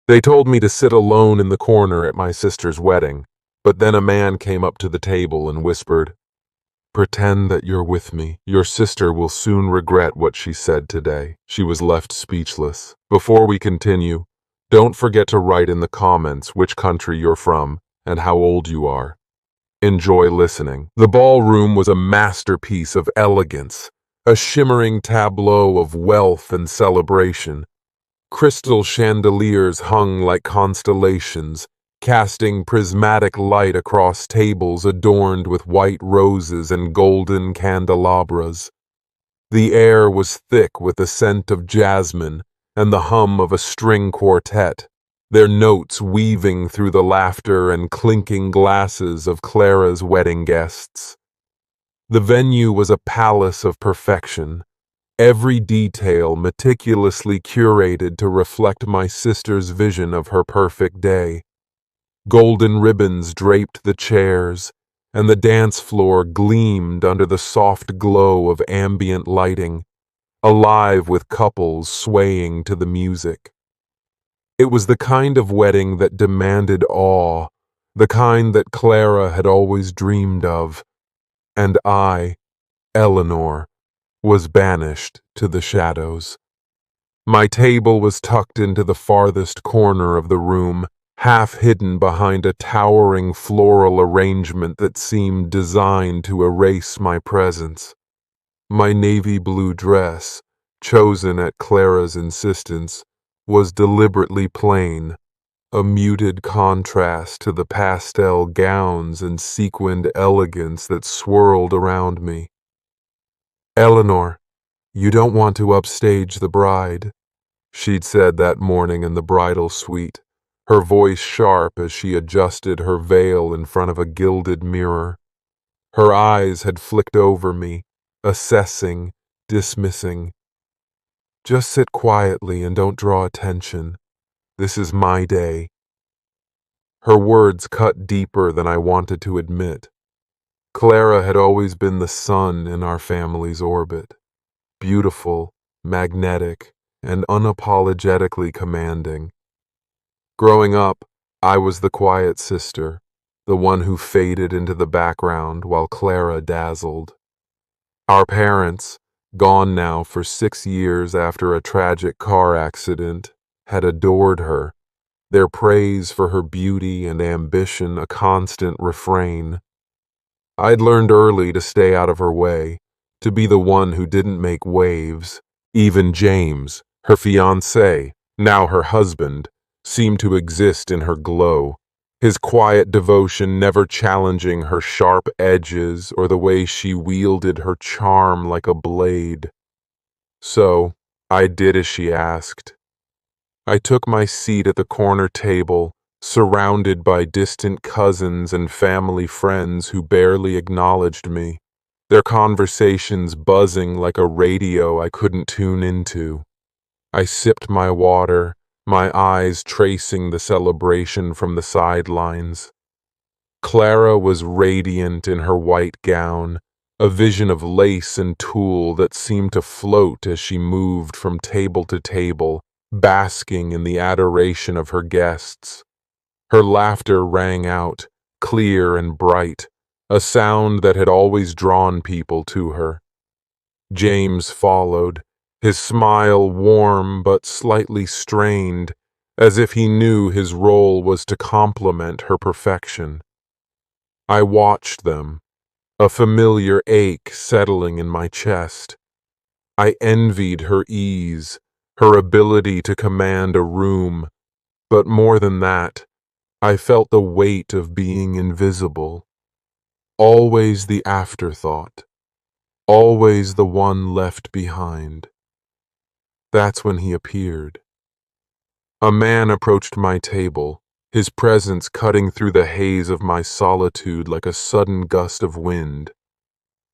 They told me to sit alone in the corner at my sister's wedding, but then a man came up to the table and whispered, "Pretend that you're with me. Your sister will soon regret what she said today." She was left speechless. Before we continue, don't forget to write in the comments which country you're from and how old you are. Enjoy listening. The ballroom was a masterpiece of elegance, a shimmering tableau of wealth and celebration. Crystal chandeliers hung like constellations, casting prismatic light across tables adorned with white roses and golden candelabras. The air was thick with the scent of jasmine and the hum of a string quartet, their notes weaving through the laughter and clinking glasses of Clara's wedding guests. The venue was a palace of perfection, every detail meticulously curated to reflect my sister's vision of her perfect day. Golden ribbons draped the chairs, and the dance floor gleamed under the soft glow of ambient lighting, alive with couples swaying to the music. It was the kind of wedding that demanded awe, the kind that Clara had always dreamed of, and I, Eleanor, was banished to the shadows. My table was tucked into the farthest corner of the room, half hidden behind a towering floral arrangement that seemed designed to erase my presence. My navy blue dress, chosen at Clara's insistence, was deliberately plain, a muted contrast to the pastel gowns and sequined elegance that swirled around me. "Eleanor, you don't want to upstage the bride," she'd said that morning in the bridal suite, her voice sharp as she adjusted her veil in front of a gilded mirror. Her eyes had flicked over me, assessing, dismissing. "Just sit quietly and don't draw attention. This is my day." Her words cut deeper than I wanted to admit. Clara had always been the sun in our family's orbit, beautiful, magnetic, and unapologetically commanding. Growing up, I was the quiet sister, the one who faded into the background while Clara dazzled. Our parents, gone now for 6 years after a tragic car accident, had adored her, their praise for her beauty and ambition a constant refrain. I'd learned early to stay out of her way, to be the one who didn't make waves. Even James, her fiancé, now her husband, seemed to exist in her glow, his quiet devotion never challenging her sharp edges or the way she wielded her charm like a blade. So, I did as she asked. I took my seat at the corner table, surrounded by distant cousins and family friends who barely acknowledged me, their conversations buzzing like a radio I couldn't tune into. I sipped my water, my eyes tracing the celebration from the sidelines. Clara was radiant in her white gown, a vision of lace and tulle that seemed to float as she moved from table to table, basking in the adoration of her guests. Her laughter rang out, clear and bright, a sound that had always drawn people to her. James followed, his smile warm but slightly strained, as if he knew his role was to complement her perfection. I watched them, a familiar ache settling in my chest. I envied her ease, her ability to command a room, but more than that, I felt the weight of being invisible. Always the afterthought, always the one left behind. That's when he appeared. A man approached my table, his presence cutting through the haze of my solitude like a sudden gust of wind.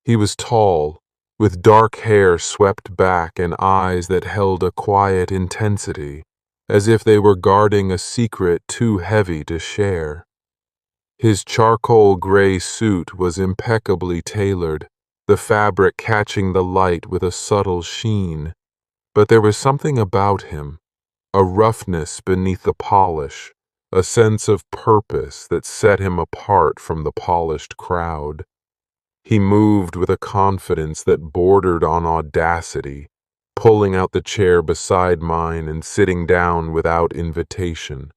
He was tall, with dark hair swept back and eyes that held a quiet intensity, as if they were guarding a secret too heavy to share. His charcoal gray suit was impeccably tailored, the fabric catching the light with a subtle sheen, but there was something about him, a roughness beneath the polish, a sense of purpose that set him apart from the polished crowd. He moved with a confidence that bordered on audacity, pulling out the chair beside mine and sitting down without invitation.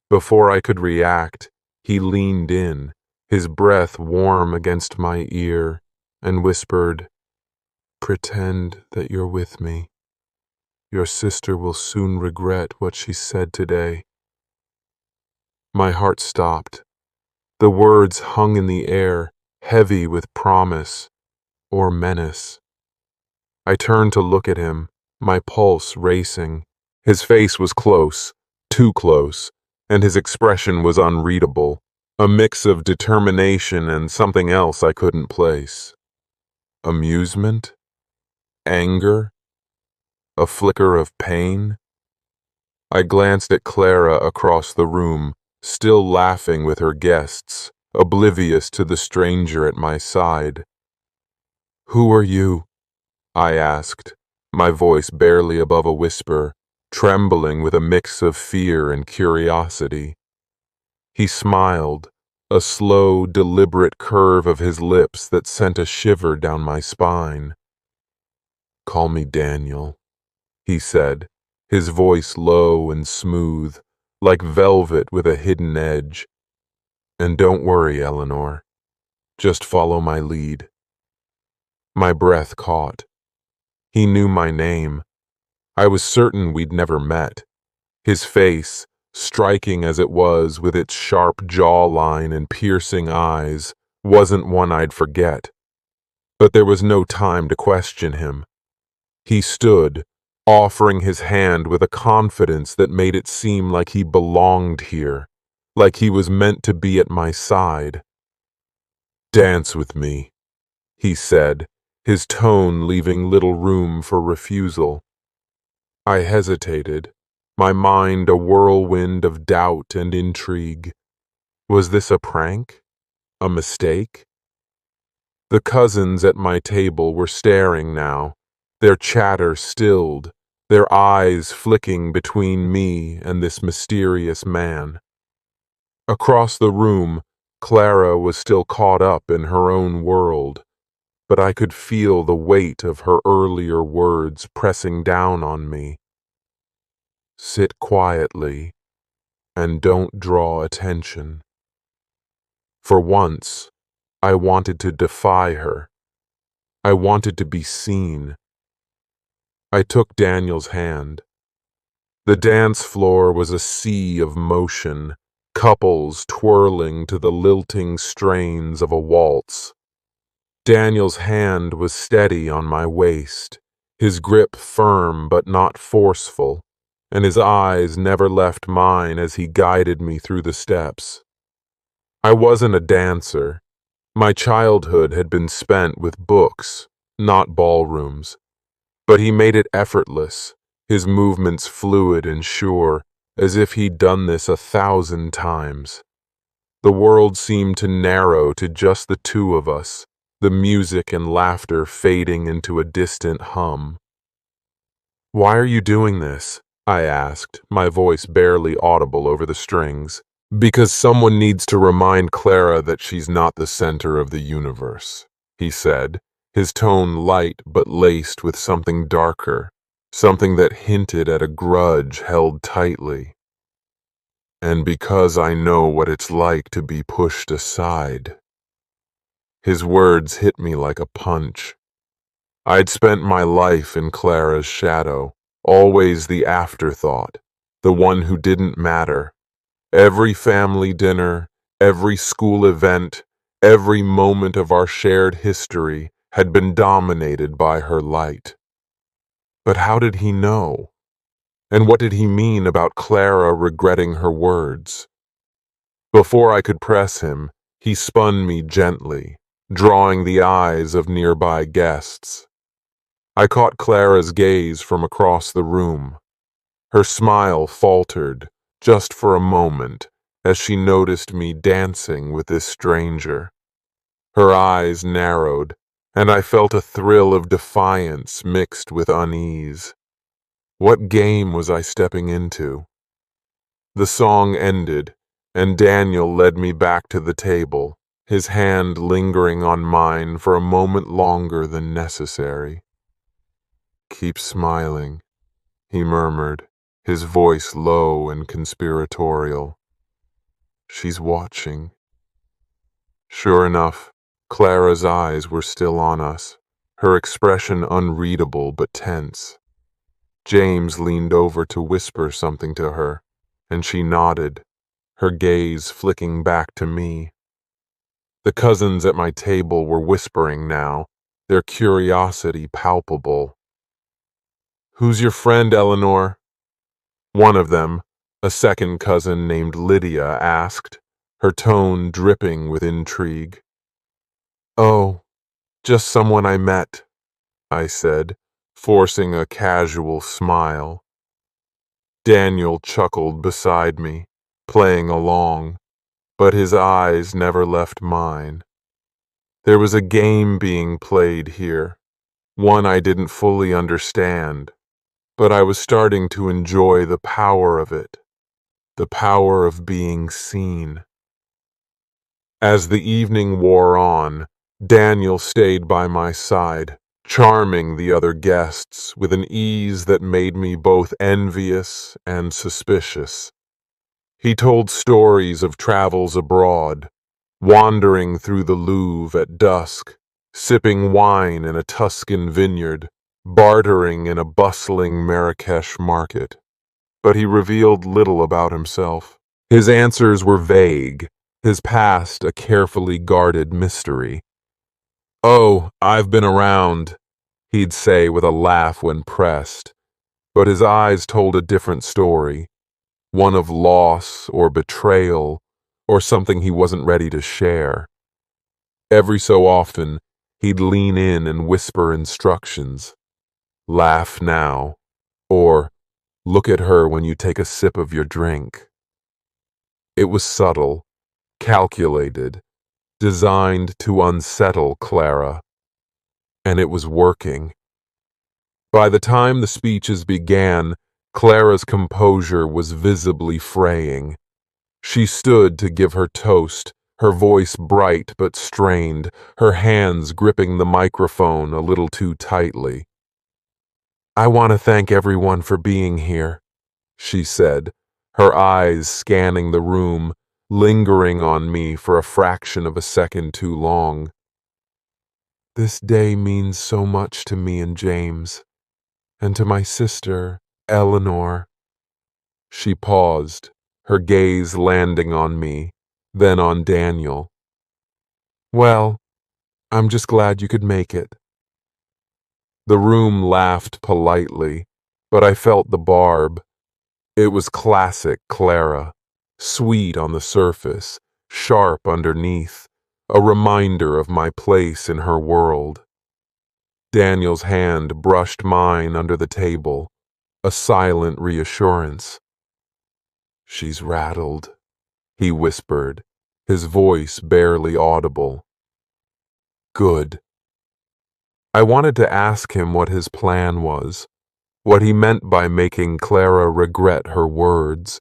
Before I could react, he leaned in, his breath warm against my ear, and whispered, "Pretend that you're with me. Your sister will soon regret what she said today." My heart stopped. The words hung in the air, heavy with promise or menace. I turned to look at him, my pulse racing. His face was close, too close, and his expression was unreadable, a mix of determination and something else I couldn't place. Amusement? Anger? A flicker of pain? I glanced at Clara across the room, still laughing with her guests, oblivious to the stranger at my side. "Who are you?" I asked, my voice barely above a whisper, trembling with a mix of fear and curiosity. He smiled, a slow, deliberate curve of his lips that sent a shiver down my spine. "Call me Daniel," he said, his voice low and smooth, like velvet with a hidden edge. "And don't worry, Eleanor. Just follow my lead." My breath caught. He knew my name. I was certain we'd never met. His face, striking as it was with its sharp jawline and piercing eyes, wasn't one I'd forget. But there was no time to question him. He stood, offering his hand with a confidence that made it seem like he belonged here, like he was meant to be at my side. "Dance with me," he said, his tone leaving little room for refusal. I hesitated, my mind a whirlwind of doubt and intrigue. Was this a prank? A mistake? The cousins at my table were staring now, their chatter stilled, their eyes flicking between me and this mysterious man. Across the room, Clara was still caught up in her own world, but I could feel the weight of her earlier words pressing down on me. "Sit quietly and don't draw attention." For once, I wanted to defy her. I wanted to be seen. I took Daniel's hand. The dance floor was a sea of motion, couples twirling to the lilting strains of a waltz. Daniel's hand was steady on my waist, his grip firm but not forceful, and his eyes never left mine as he guided me through the steps. I wasn't a dancer. My childhood had been spent with books, not ballrooms. But he made it effortless, his movements fluid and sure, as if he'd done this 1,000 times. The world seemed to narrow to just the two of us, the music and laughter fading into a distant hum. "Why are you doing this?" I asked, my voice barely audible over the strings. "Because someone needs to remind Clara that she's not the center of the universe," he said, his tone light but laced with something darker, something that hinted at a grudge held tightly. "And because I know what it's like to be pushed aside." His words hit me like a punch. I'd spent my life in Clara's shadow, always the afterthought, the one who didn't matter. Every family dinner, every school event, every moment of our shared history had been dominated by her light. But how did he know? And what did he mean about Clara regretting her words? Before I could press him, he spun me gently, drawing the eyes of nearby guests. I caught Clara's gaze from across the room. Her smile faltered, just for a moment, as she noticed me dancing with this stranger. Her eyes narrowed, and I felt a thrill of defiance mixed with unease. What game was I stepping into? The song ended, and Daniel led me back to the table, his hand lingering on mine for a moment longer than necessary. "Keep smiling," he murmured, his voice low and conspiratorial. "She's watching." Sure enough, Clara's eyes were still on us, her expression unreadable but tense. James leaned over to whisper something to her, and she nodded, her gaze flicking back to me. The cousins at my table were whispering now, their curiosity palpable. "Who's your friend, Eleanor?" One of them, a second cousin named Lydia, asked, her tone dripping with intrigue. "Oh, just someone I met," I said, forcing a casual smile. Daniel chuckled beside me, playing along, but his eyes never left mine. There was a game being played here, one I didn't fully understand, but I was starting to enjoy the power of it, the power of being seen. As the evening wore on, Daniel stayed by my side, charming the other guests with an ease that made me both envious and suspicious. He told stories of travels abroad, wandering through the Louvre at dusk, sipping wine in a Tuscan vineyard, bartering in a bustling Marrakesh market. But he revealed little about himself. His answers were vague, his past a carefully guarded mystery. "Oh, I've been around," he'd say with a laugh when pressed, but his eyes told a different story, one of loss or betrayal or something he wasn't ready to share. Every so often, he'd lean in and whisper instructions. "Laugh now," or "Look at her when you take a sip of your drink." It was subtle, calculated, designed to unsettle Clara, and it was working. By the time the speeches began, Clara's composure was visibly fraying. She stood to give her toast, her voice bright but strained, her hands gripping the microphone a little too tightly. "I want to thank everyone for being here," she said, her eyes scanning the room, lingering on me for a fraction of a second too long. "This day means so much to me and James, and to my sister, Eleanor." She paused, her gaze landing on me, then on Daniel. "Well, I'm just glad you could make it." The room laughed politely, but I felt the barb. It was classic Clara, sweet on the surface, sharp underneath, a reminder of my place in her world. Daniel's hand brushed mine under the table, a silent reassurance. "She's rattled," he whispered, his voice barely audible. "Good." I wanted to ask him what his plan was, what he meant by making Clara regret her words,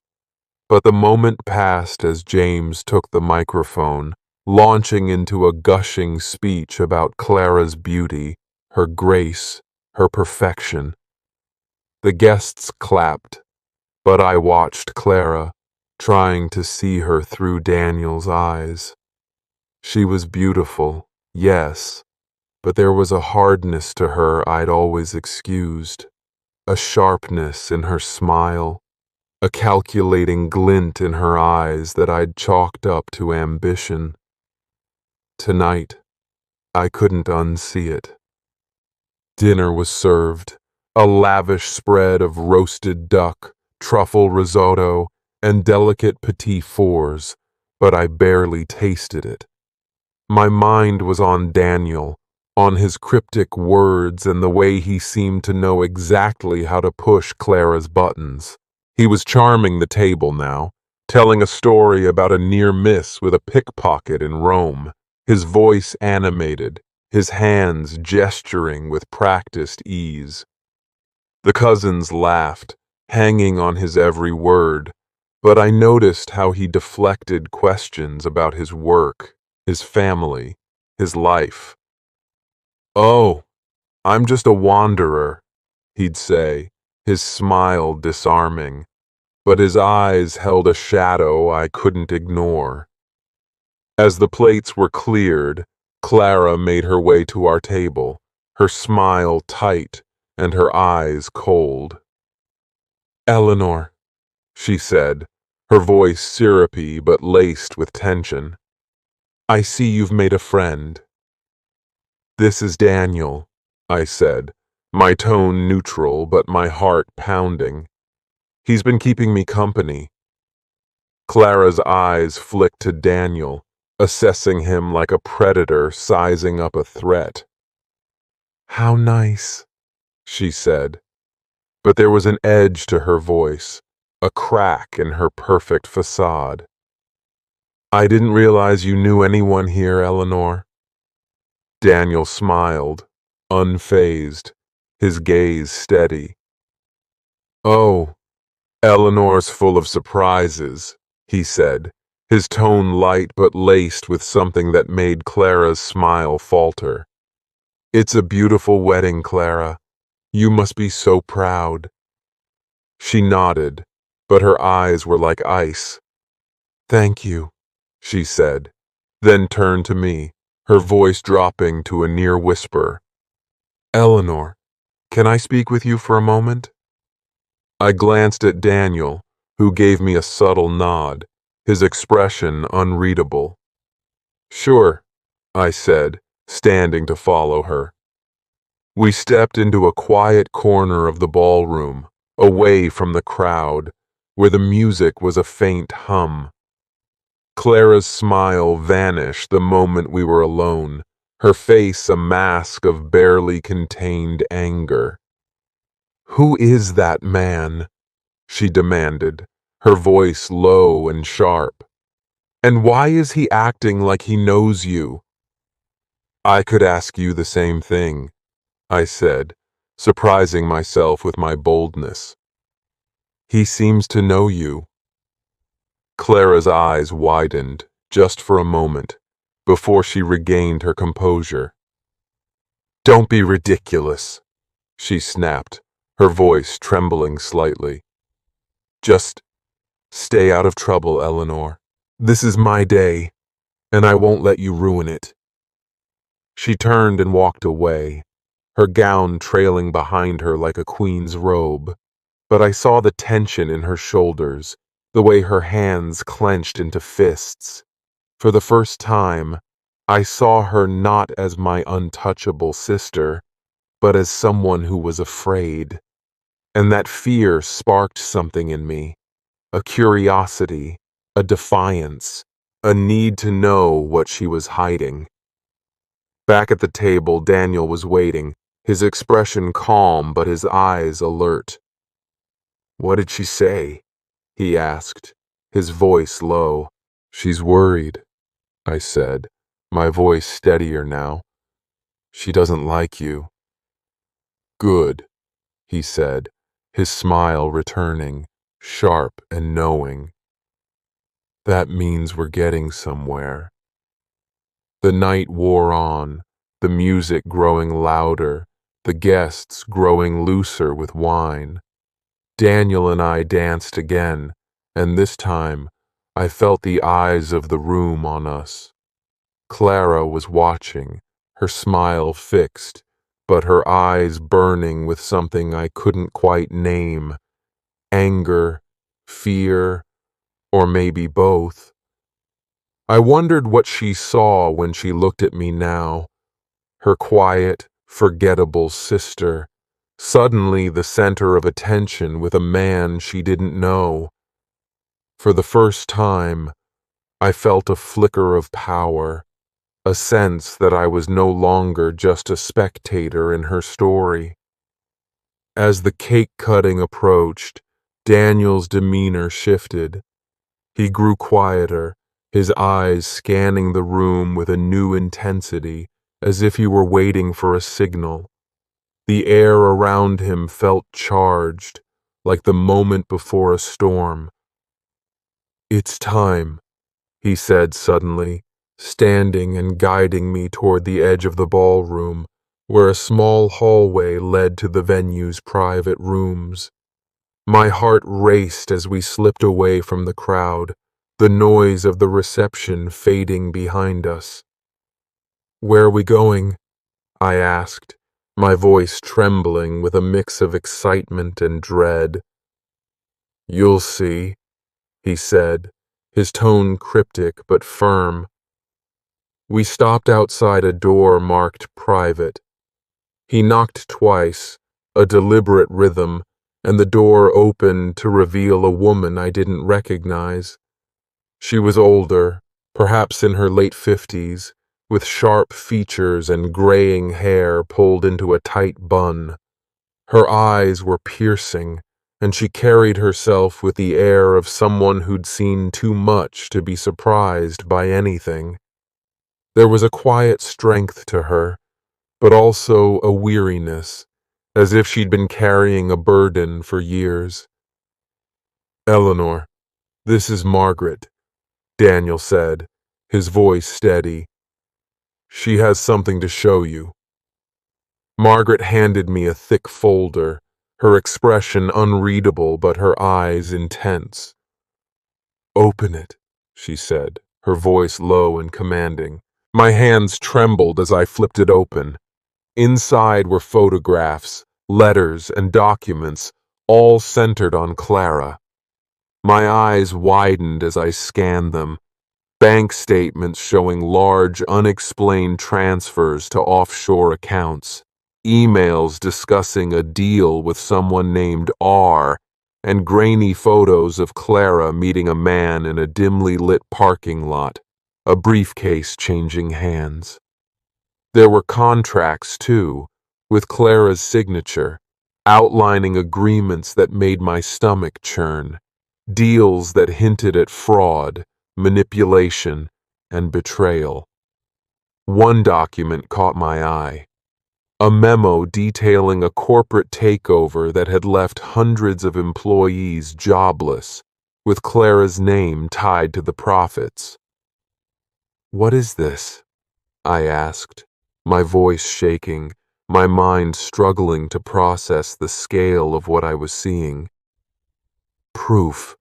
but the moment passed as James took the microphone, launching into a gushing speech about Clara's beauty, her grace, her perfection. The guests clapped, but I watched Clara, trying to see her through Daniel's eyes. She was beautiful, yes, but there was a hardness to her I'd always excused, a sharpness in her smile, a calculating glint in her eyes that I'd chalked up to ambition. Tonight, I couldn't unsee it. Dinner was served, a lavish spread of roasted duck, truffle risotto, and delicate petit fours, but I barely tasted it. My mind was on Daniel, on his cryptic words and the way he seemed to know exactly how to push Clara's buttons. He was charming the table now, telling a story about a near miss with a pickpocket in Rome, his voice animated, his hands gesturing with practiced ease. The cousins laughed, hanging on his every word, but I noticed how he deflected questions about his work, his family, his life. "Oh, I'm just a wanderer," he'd say, his smile disarming, but his eyes held a shadow I couldn't ignore. As the plates were cleared, Clara made her way to our table, her smile tight and her eyes cold. "Eleanor," she said, her voice syrupy but laced with tension, "I see you've made a friend." "This is Daniel," I said, my tone neutral but my heart pounding. "He's been keeping me company." Clara's eyes flicked to Daniel, assessing him like a predator sizing up a threat. "How nice," she said, but there was an edge to her voice, a crack in her perfect facade. "I didn't realize you knew anyone here, Eleanor." Daniel smiled, unfazed, his gaze steady. "Oh, Eleanor's full of surprises," he said, his tone light but laced with something that made Clara's smile falter. "It's a beautiful wedding, Clara. You must be so proud." She nodded, but her eyes were like ice. "Thank you," she said, then turned to me, her voice dropping to a near whisper. "Eleanor, can I speak with you for a moment?" I glanced at Daniel, who gave me a subtle nod, his expression unreadable. "Sure," I said, standing to follow her. We stepped into a quiet corner of the ballroom, away from the crowd, where the music was a faint hum. Clara's smile vanished the moment we were alone, her face a mask of barely contained anger. "Who is that man?" she demanded, her voice low and sharp. "And why is he acting like he knows you?" "I could ask you the same thing," I said, surprising myself with my boldness. "He seems to know you." Clara's eyes widened, just for a moment, before she regained her composure. "Don't be ridiculous," she snapped, her voice trembling slightly. "Just stay out of trouble, Eleanor. This is my day, and I won't let you ruin it." She turned and walked away, her gown trailing behind her like a queen's robe, but I saw the tension in her shoulders, the way her hands clenched into fists. For the first time, I saw her not as my untouchable sister, but as someone who was afraid. And that fear sparked something in me, a curiosity, a defiance, a need to know what she was hiding. Back at the table, Daniel was waiting, his expression calm but his eyes alert. "What did she say?" he asked, his voice low. "She's worried," I said, my voice steadier now. "She doesn't like you." "Good," he said, his smile returning, sharp and knowing. "That means we're getting somewhere." The night wore on, the music growing louder, the guests growing looser with wine. Daniel and I danced again, and this time I felt the eyes of the room on us. Clara was watching, her smile fixed, but her eyes burning with something I couldn't quite name. Anger, fear, or maybe both. I wondered what she saw when she looked at me now, her quiet, forgettable sister, suddenly the center of attention with a man she didn't know. For the first time, I felt a flicker of power, a sense that I was no longer just a spectator in her story. As the cake cutting approached, Daniel's demeanor shifted. He grew quieter, his eyes scanning the room with a new intensity, as if he were waiting for a signal. The air around him felt charged, like the moment before a storm. "It's time," he said suddenly, standing and guiding me toward the edge of the ballroom, where a small hallway led to the venue's private rooms. My heart raced as we slipped away from the crowd, the noise of the reception fading behind us. "Where are we going?" I asked, my voice trembling with a mix of excitement and dread. "You'll see," he said, his tone cryptic but firm. We stopped outside a door marked private. He knocked twice, a deliberate rhythm, and the door opened to reveal a woman I didn't recognize. She was older, perhaps in her late 50s, with sharp features and graying hair pulled into a tight bun. Her eyes were piercing, and she carried herself with the air of someone who'd seen too much to be surprised by anything. There was a quiet strength to her, but also a weariness, as if she'd been carrying a burden for years. "Eleanor, this is Margaret," Daniel said, his voice steady. "She has something to show you." Margaret handed me a thick folder, her expression unreadable but her eyes intense. "Open it," she said, her voice low and commanding. My hands trembled as I flipped it open. Inside were photographs, letters, and documents, all centered on Clara. My eyes widened as I scanned them. Bank statements showing large, unexplained transfers to offshore accounts, emails discussing a deal with someone named R, and grainy photos of Clara meeting a man in a dimly lit parking lot, a briefcase changing hands. There were contracts, too, with Clara's signature, outlining agreements that made my stomach churn, deals that hinted at fraud, manipulation, and betrayal. One document caught my eye, a memo detailing a corporate takeover that had left hundreds of employees jobless, with Clara's name tied to the profits. "What is this?" I asked, my voice shaking, my mind struggling to process the scale of what I was seeing. "Proof,"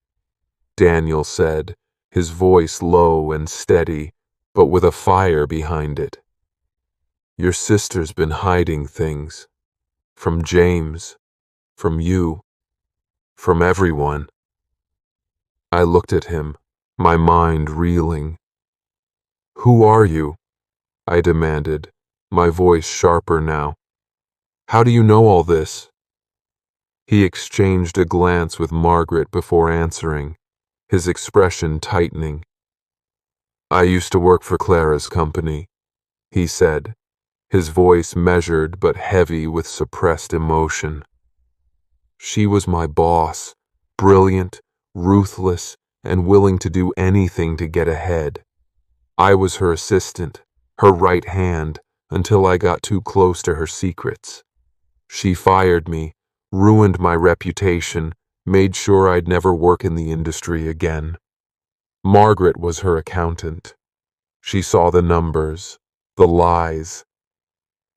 Daniel said, his voice low and steady, but with a fire behind it. "Your sister's been hiding things. From James, from you, from everyone." I looked at him, my mind reeling. "Who are you?" I demanded, my voice sharper now. "How do you know all this?" He exchanged a glance with Margaret before answering, his expression tightening. "I used to work for Clara's company," he said, his voice measured but heavy with suppressed emotion. "She was my boss, brilliant, ruthless, and willing to do anything to get ahead. I was her assistant, her right hand, until I got too close to her secrets. She fired me, ruined my reputation, made sure I'd never work in the industry again. Margaret was her accountant. She saw the numbers, the lies.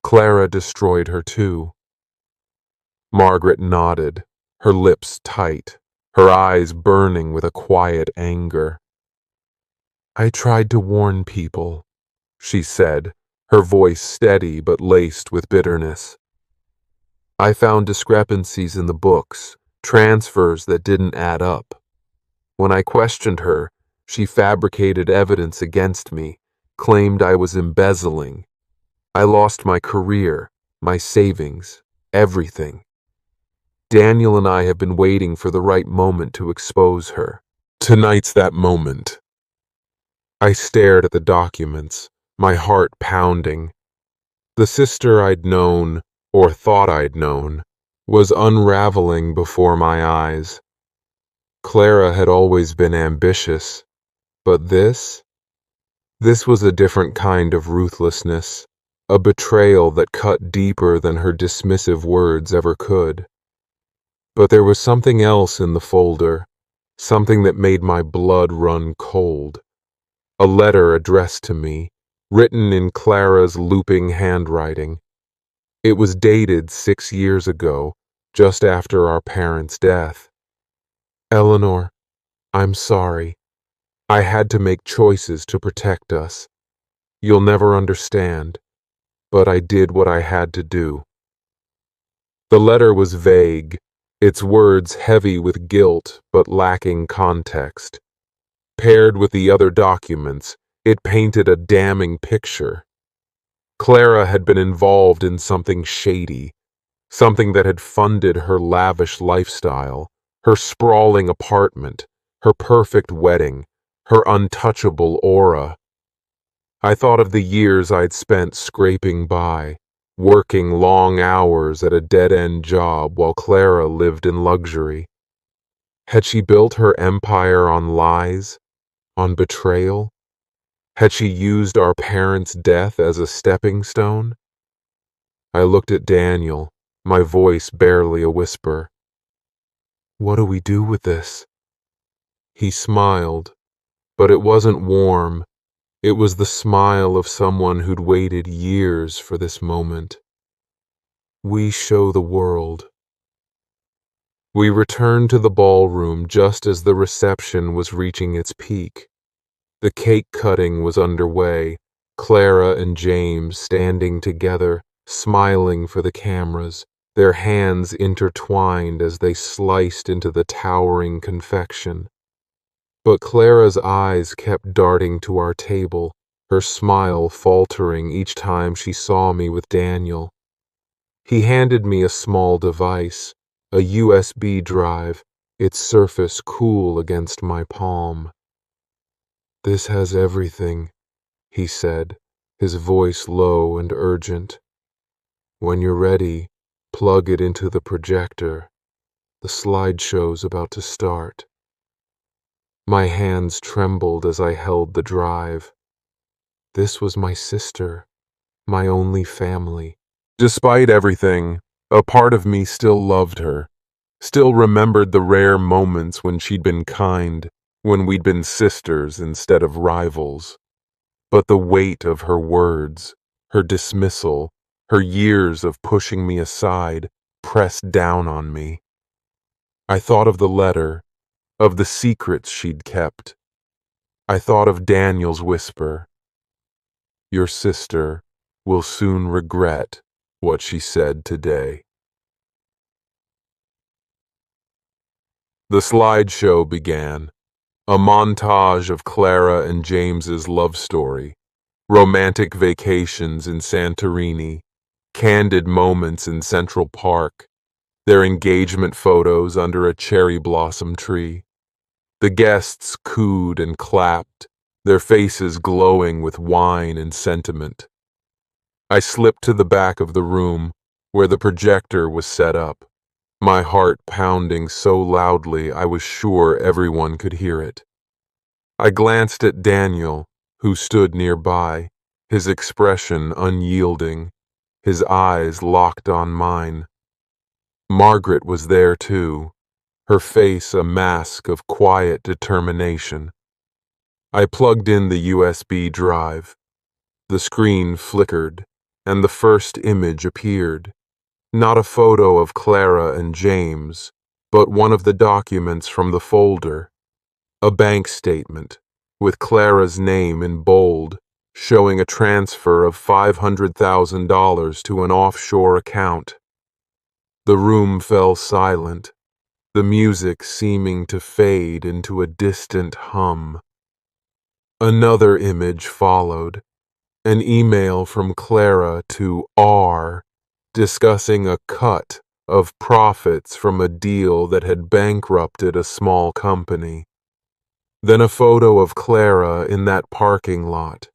Clara destroyed her too." Margaret nodded, her lips tight, her eyes burning with a quiet anger. "I tried to warn people," she said, her voice steady but laced with bitterness. "I found discrepancies in the books, transfers that didn't add up. When I questioned her, she fabricated evidence against me, claimed I was embezzling. I lost my career, my savings, everything. Daniel and I have been waiting for the right moment to expose her. Tonight's that moment." I stared at the documents, my heart pounding. The sister I'd known, or thought I'd known, was unraveling before my eyes. Clara had always been ambitious, but this was a different kind of ruthlessness, a betrayal that cut deeper than her dismissive words ever could. But there was something else in the folder, something that made my blood run cold. A letter addressed to me, written in Clara's looping handwriting. It was dated 6 years ago, just after our parents' death. Eleanor, I'm sorry. I had to make choices to protect us. You'll never understand, but I did what I had to do. The letter was vague, its words heavy with guilt but lacking context. Paired with the other documents, it painted a damning picture. Clara had been involved in something shady, something that had funded her lavish lifestyle, her sprawling apartment, her perfect wedding, her untouchable aura. I thought of the years I'd spent scraping by, working long hours at a dead-end job while Clara lived in luxury. Had she built her empire on lies, on betrayal? Had she used our parents' death as a stepping stone? I looked at Daniel, my voice barely a whisper. What do we do with this? He smiled, but it wasn't warm. It was the smile of someone who'd waited years for this moment. We show the world. We returned to the ballroom just as the reception was reaching its peak. The cake cutting was underway, Clara and James standing together, smiling for the cameras, their hands intertwined as they sliced into the towering confection. But Clara's eyes kept darting to our table, her smile faltering each time she saw me with Daniel. He handed me a small device, a USB drive, its surface cool against my palm. This has everything, he said, his voice low and urgent. When you're ready, plug it into the projector. The slideshow's about to start. My hands trembled as I held the drive. This was my sister, my only family. Despite everything, a part of me still loved her, still remembered the rare moments when she'd been kind, when we'd been sisters instead of rivals. But the weight of her words, her dismissal, her years of pushing me aside, pressed down on me. I thought of the letter, of the secrets she'd kept. I thought of Daniel's whisper. Your sister will soon regret what she said today. The slideshow began, a montage of Clara and James's love story, romantic vacations in Santorini, candid moments in Central Park, their engagement photos under a cherry blossom tree. The guests cooed and clapped, their faces glowing with wine and sentiment. I slipped to the back of the room, where the projector was set up, my heart pounding so loudly I was sure everyone could hear it. I glanced at Daniel, who stood nearby, his expression unyielding, his eyes locked on mine. Margaret was there too, her face a mask of quiet determination. I plugged in the USB drive. The screen flickered, and the first image appeared. Not a photo of Clara and James, but one of the documents from the folder. A bank statement, with Clara's name in bold, showing a transfer of $500,000 to an offshore account. The room fell silent, the music seeming to fade into a distant hum. Another image followed, an email from Clara to R, discussing a cut of profits from a deal that had bankrupted a small company. Then a photo of Clara in that parking lot,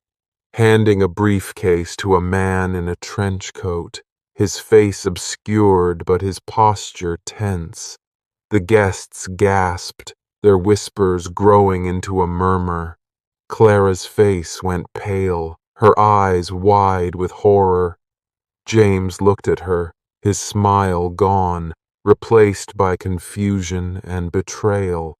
handing a briefcase to a man in a trench coat, his face obscured but his posture tense. The guests gasped, their whispers growing into a murmur. Clara's face went pale, her eyes wide with horror. James looked at her, his smile gone, replaced by confusion and betrayal.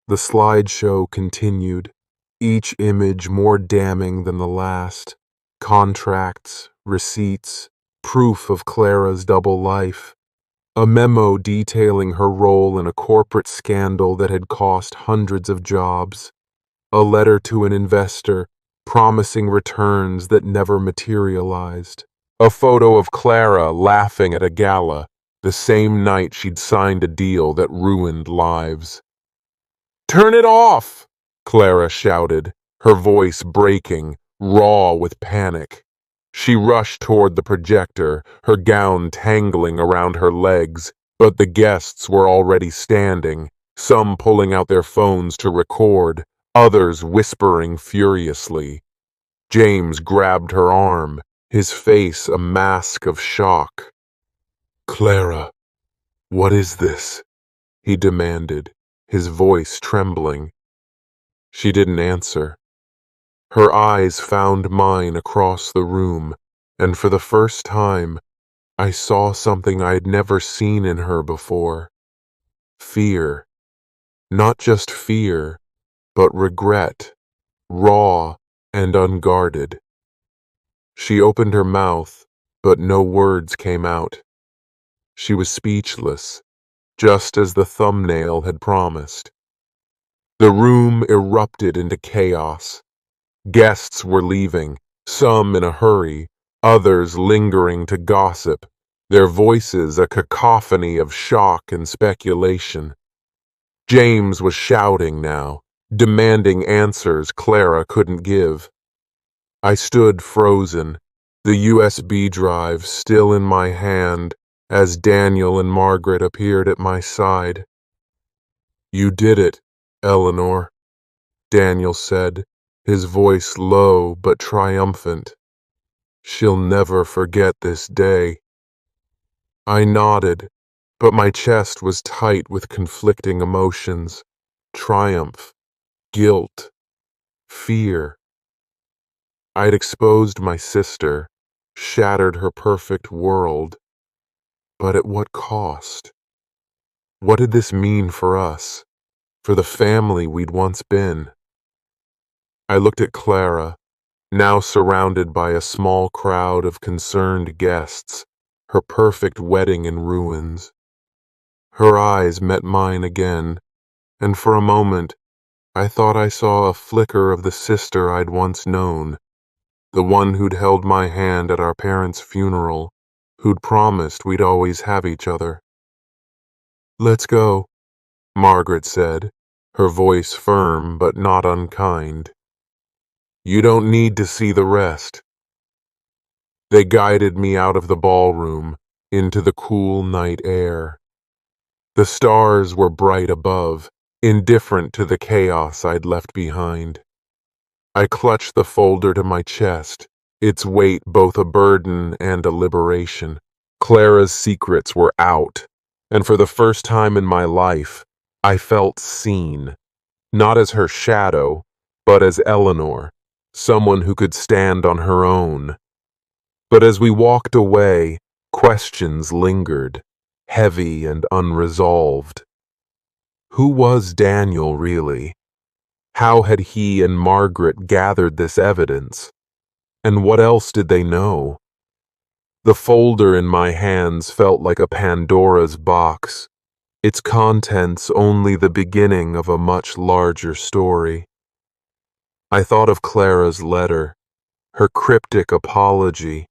The slideshow continued, each image more damning than the last. Contracts, receipts, proof of Clara's double life. A memo detailing her role in a corporate scandal that had cost hundreds of jobs. A letter to an investor promising returns that never materialized. A photo of Clara laughing at a gala the same night she'd signed a deal that ruined lives. "Turn it off!" Clara shouted, her voice breaking, raw with panic. She rushed toward the projector, her gown tangling around her legs, but the guests were already standing, some pulling out their phones to record, others whispering furiously. James grabbed her arm, his face a mask of shock. "Clara, what is this?" he demanded, his voice trembling. She didn't answer. Her eyes found mine across the room, and for the first time, I saw something I'd never seen in her before. Fear. Not just fear, but regret, raw and unguarded. She opened her mouth, but no words came out. She was speechless, just as the thumbnail had promised. The room erupted into chaos. Guests were leaving, some in a hurry, others lingering to gossip, their voices a cacophony of shock and speculation. James was shouting now, demanding answers Clara couldn't give. I stood frozen, the USB drive still in my hand as Daniel and Margaret appeared at my side. "You did it, Eleanor," Daniel said, his voice low but triumphant. "She'll never forget this day." I nodded, but my chest was tight with conflicting emotions. Triumph, guilt, fear. I'd exposed my sister, shattered her perfect world. But at what cost? What did this mean for us, for the family we'd once been? I looked at Clara, now surrounded by a small crowd of concerned guests, her perfect wedding in ruins. Her eyes met mine again, and for a moment I thought I saw a flicker of the sister I'd once known, the one who'd held my hand at our parents' funeral, who'd promised we'd always have each other. "Let's go," Margaret said, her voice firm but not unkind. "You don't need to see the rest." They guided me out of the ballroom, into the cool night air. The stars were bright above, indifferent to the chaos I'd left behind. I clutched the folder to my chest, its weight both a burden and a liberation. Clara's secrets were out, and for the first time in my life, I felt seen, not as her shadow, but as Eleanor, someone who could stand on her own. But as we walked away, questions lingered, heavy and unresolved. Who was Daniel really? How had he and Margaret gathered this evidence? And what else did they know? The folder in my hands felt like a Pandora's box, its contents only the beginning of a much larger story. I thought of Clara's letter, her cryptic apology,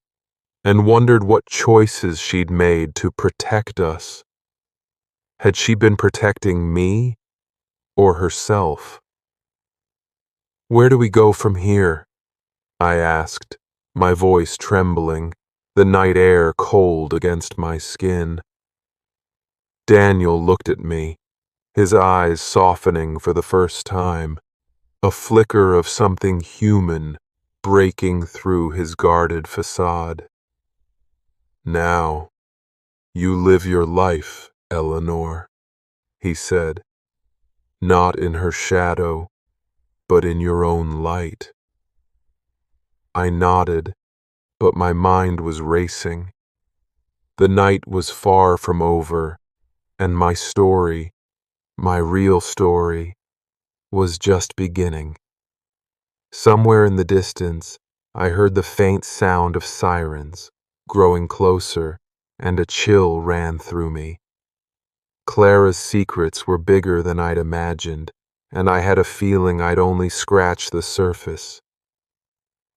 and wondered what choices she'd made to protect us. Had she been protecting me or herself? "Where do we go from here?" I asked, my voice trembling, the night air cold against my skin. Daniel looked at me, his eyes softening for the first time, a flicker of something human breaking through his guarded facade. "Now, you live your life, Eleanor," he said, "not in her shadow, but in your own light." I nodded, but my mind was racing. The night was far from over, and my story, my real story, was just beginning. Somewhere in the distance, I heard the faint sound of sirens, growing closer, and a chill ran through me. Clara's secrets were bigger than I'd imagined, and I had a feeling I'd only scratched the surface.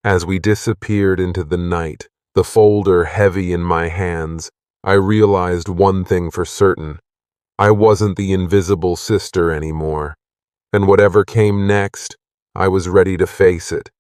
As we disappeared into the night, the folder heavy in my hands, I realized one thing for certain. I wasn't the invisible sister anymore, and whatever came next, I was ready to face it,